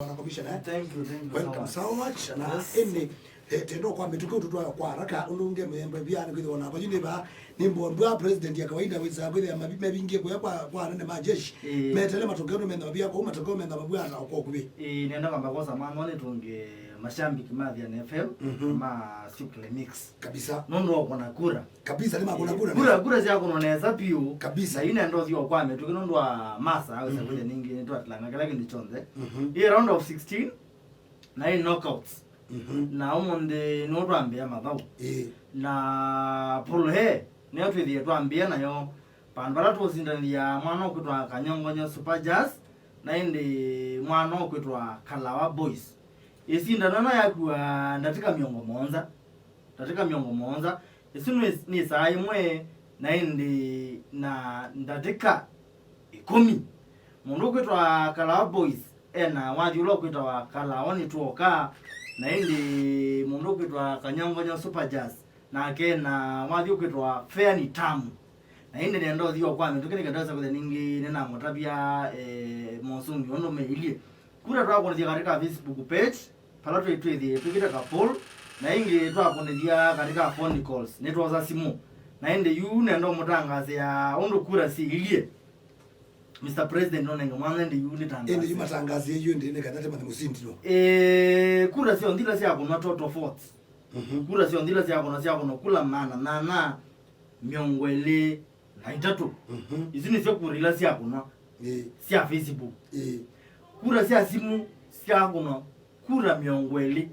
Commissioner. Thank you Welcome so much. Na ini tendo kwa metuko tutwa kwa haraka ununge membe byana kwitho na bajini ba nimbo mbwa president ya kawaida wiza kwitho mabibi bingi kwa nene majeshi metele matokeo menda bya kwa matokeo menda babwana kwa kubi nenda kwamba kwa samano ne tunge mashambiki madhi ya FM ma Syukile-Mix kabisa nondo kwa na kura kabisa lima kuna kura zako noneza piu kabisa ina ndo zio kwa metuko nondo masa au sababu ningi ndo atlanga kala kindi chonze hii round of 16 na hii knockouts na umonde no twambia mathau na pulhe ne atwithie twambia nayo panbala tuzindania mwana okutwa Kanyongonyo Super Jazz na indi mwana okutwa Kalawa Boys isindana yakwa ndatika miongo monza isinu ni saa imwe na indi na ndatika 10 mundu okutwa Kalawa Boys ena wathi ulo okutwa Kalawa ni tuoka na indi mundu okutwa Kanyongonyo Super Jazz na akena wathi okutwa Fair ni tamu na indi nendo thio kwa metukene kadasa kwa ningi nena motabia Mausungio ndo meilie kura twakonithia katika Facebook page pala twitwithi tukita ka poll na ingi twakonithia katika phone calls netwoza simu na indi yu nendo mutangaze ya ondo kura si ilie Mr. President nonenge mwana ndi yu nitangaze indi yumatangaze yu ndi ne kadate mane musindiro kura sio ndila sia kuna total votes kura sio ndila sia kuna kula mana na miongwele na itatu izini sio kurila sia kuna sia Facebook kura sia simu sia kuna kura miongwele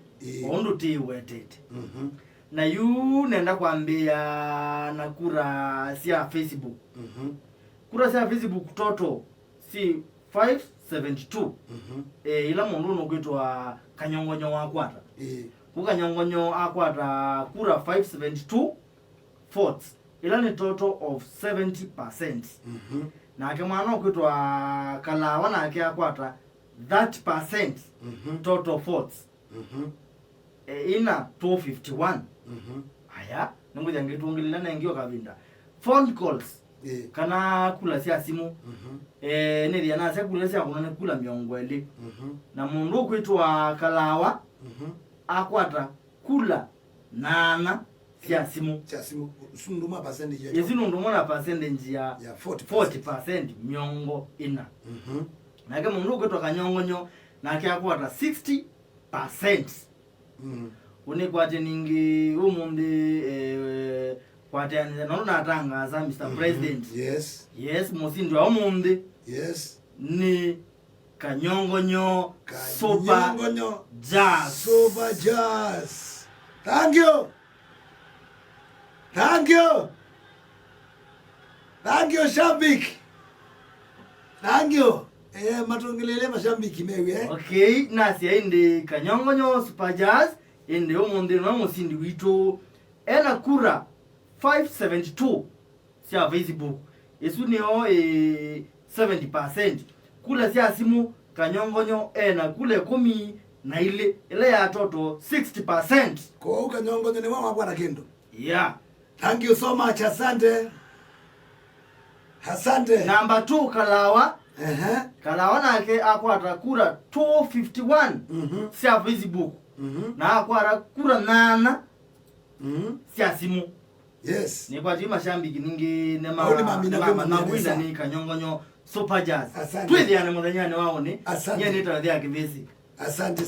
ondo ti wetete na yu nenda kwambia na kura sia Facebook kura sia Facebook total si 572 ila mundu no kwitwa Kanyongonyo wakwata Kanyongonyo akwata kura 572 votes ila ni total of 70%. Na ake mwana kwitwa Kalawa na ake akwata 30% total votes ina 251 aya nangoja ngitungilila na ngio kabinda phone calls kana kula sia simu nili yana sia kula sia kuna kula miongwele na mundu kwitwa Kalawa akwata kula nana sia simu sunduma percentage izinunduma na percentage ya 40% miongo ina na kama mundu kwitwa Kanyongonyo na kia akwata 60% unikwate ningi umundi kwate naona atangaza Mr. President yes musindo wa umundi ni Kanyongonyo Super Jazz. Thank you Shambik. Thank you. Matongelele mashambiki mewe okay nasi indi Kanyongonyo Super Jazz indi umundi na musindi wito ena kura 572 sia Facebook esu ni 70% kula sia simu Kanyongonyo ena kule 10 na ile ya total 60%. Kwa Kanyongonyo ni mama bwana kendo. Yeah. Thank you so much. Asante. Number 2 Kalawa. Kalawa na ake akwata kura 251 sia Facebook. Na akwata kura 8 sia simu. Yes. Ni kwa tima shambiki ningi na winda ni Kanyongonyo Super Jazz. Twidi ane mudanyane wao ni. Nye nita wadhia kivisi. Asante.